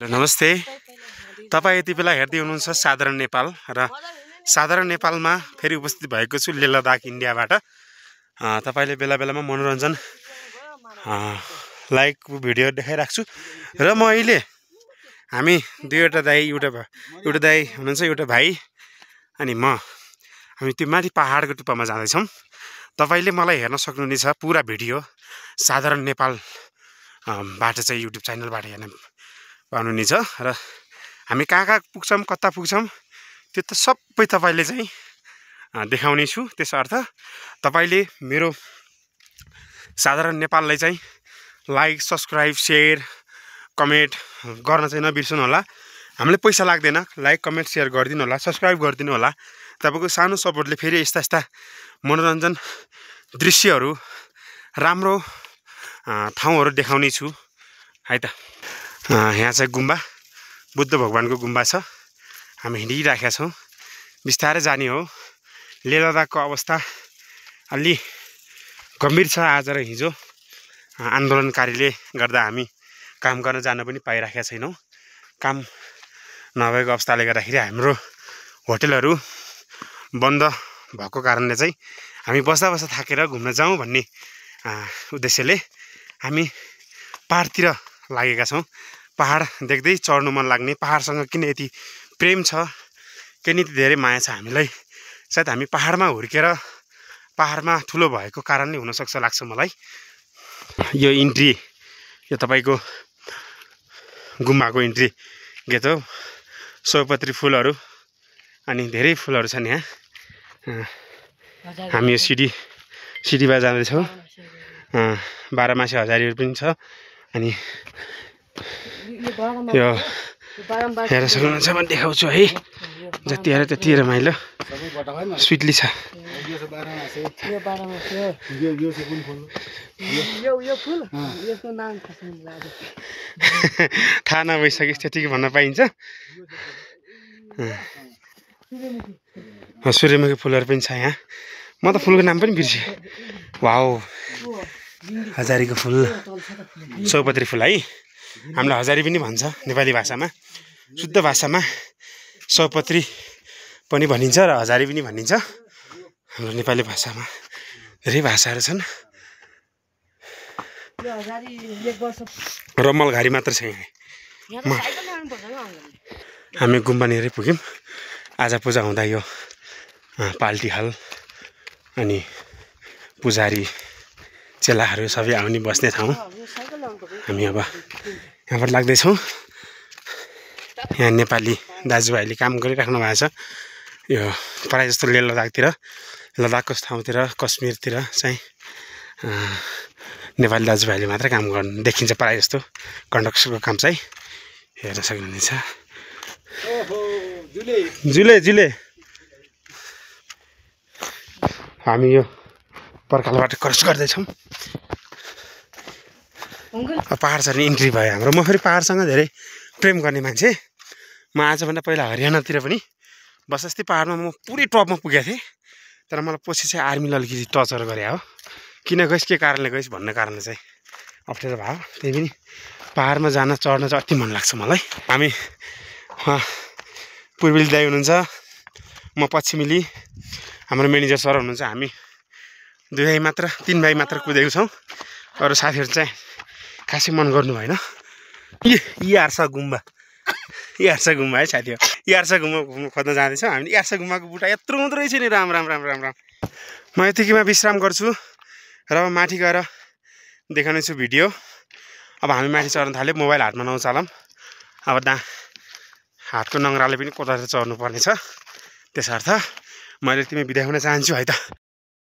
नमस्ते। तपाईँ यति बेला हेर्दै हुनुहुन्छ साधारण नेपाल र साधारण नेपालमा फेरि उपस्थित भएको छु लेह लद्दाख इन्डियाबाट। तपाईले बेला बेलामा मनोरञ्जन लाइक भिडियो देखाइराख्छु र म अहिले हामी दुईवटा दाइ एउटा दाइ हुनुहुन्छ एउटा भाइ अनि हामी त्यो माथि पहाडको टुप्पामा जाँदैछौँ। तपाईले मलाई हेर्न सक्नुहुनेछ पुरा भिडियो साधारण नेपाल बाट चाहिँ युट्युब च्यानलबाट हेर्न पाउनुहुनेछ र हामी कहाँ पुग्छौँ कता पुग्छौँ त्यो त सबै तपाईले चाहिँ देखाउने छु। त्यसर्थ तपाईले मेरो साधारण नेपाललाई चाहिँ लाइक सब्स्क्राइब शेयर कमेन्ट गर्न चाहिँ नबिर्सनु होला। हामीले पैसा लाग्दैन, लाइक कमेन्ट शेयर गरिदिनु होला, सब्स्क्राइब गरिदिनु होला। तपाईको सानो सपोर्टले फेरि यस्ता मनोरञ्जन दृश्यहरू राम्रो ठाउँहरू देखाउने छु है त। यहाँ चाहिँ गुम्बा बुद्ध भगवानको गुम्बा छ। हामी हिँडिराखेका छौँ, बिस्तारै जाने हो। लेह लद्दाखको अवस्था अलि गम्भीर छ। आज र हिजो आन्दोलनकारीले गर्दा हामी काम गर्न जान पनि पाइराखेका छैनौँ। काम नभएको अवस्थाले गर्दाखेरि हाम्रो होटलहरू बन्द भएको कारणले चाहिँ हामी बस्दा थाकेर घुम्न जाउँ भन्ने उद्देश्यले हामी पहाडतिर लागेका छौँ। पहाड देख्दै चढ्नु मन लाग्ने, पहाडसँग किन यति प्रेम छ, किन यति धेरै माया छ हामीलाई। सायद हामी पहाडमा हुर्केर पहाडमा ठुलो भएको कारणले हुनसक्छ लाग्छ मलाई। यो इन्ट्री, यो तपाईँको गुम्बाको इन्ट्री गेट हो। सयपत्री फुलहरू अनि धेरै फुलहरू छन् यहाँ। हामी यो सिडीमा जाँदैछौँ। 12 मासे हजारीहरू पनि छ। अनि यो हेर्न सक्नुहुन्छ भने देखाउँछु है। जति हेर त्यति रमाइलो स्विटली छ। थाहा नभइसक्यो त्यतिकै भन्न पाइन्छ। सूर्यमुखी फुलहरू पनि छ यहाँ। म त फुलको नाम पनि बिर्सेँ। वाउ, हजारीको फुल, सयपत्री फुल है। हामीलाई हजारी पनि भन्छ नेपाली भाषामा। शुद्ध भाषामा सयपत्री पनि भनिन्छ र हजारी पनि भनिन्छ। हाम्रो नेपाली भाषामा धेरै भाषाहरू छन्। रम्मल घारी मात्र छ यहाँ। हामी गुम्बा नेरै पुग्यौँ। आज पूजा हुँदा यो पाल्टी हल अनि पुजारी चेलाहरू सबै आउने बस्ने ठाउँ। हामी अब यहाँबाट लाग्दैछौँ। यहाँ नेपाली दाजुभाइले काम गरिराख्नु भएको छ। यो प्रायः जस्तो लेह लद्दाखतिर, लद्दाखको ठाउँतिर, कश्मीरतिर चाहिँ नेपाली दाजुभाइले मात्रै काम गर्नु देखिन्छ प्रायः जस्तो। कन्स्ट्रक्सनको काम चाहिँ हेर्न सक्नुहुनेछ। जुले हामी यो पर्खालबाट क्रस गर्दैछौँ। पहाड छ नि इन्ट्री भयो हाम्रो। म फेरि पहाडसँग धेरै प्रेम गर्ने मान्छे। म आजभन्दा पहिला हरियाणातिर पनि बसस्ती पहाडमा म पुरै टपमा पुगेको थिएँ। तर मलाई पछि चाहिँ आर्मीले अलिकति टर्चर गरे हो। किन गइस्, के कारणले गइस् भन्ने कारणले चाहिँ अप्ठ्यारो भयो। त्यही पनि पहाडमा जान चढ्न चाहिँ अति मन लाग्छ मलाई। हामी पूर्वेली दाइ हुनुहुन्छ, म पश्चिमेली, हाम्रो म्यानेजर सर हुनुहुन्छ। हामी 3 भाइ मात्र कुदेको छौँ। अरू साथीहरू चाहिँ खासै मन गर्नु भएन। यार्सा गुम्बा है साथी हो। यार्सा गुम्बा घुम्नु खोज्न जाँदैछौँ हामी। यार्सा गुम्बाको बुट्टा यत्रो हुँदो रहेछ नि। राम। म यतिकैमा विश्राम गर्छु र माथि गएर देखाउने छु भिडियो। अब हामी माथि चढ्न थाल्यो। मोबाइल हातमा नचलाऊँ। अब हातको नङ्ग्राले पनि कोताएर चढ्नु पर्ने छ। त्यसर्थ मैले तिमी बिदा हुन चाहन्छु है त।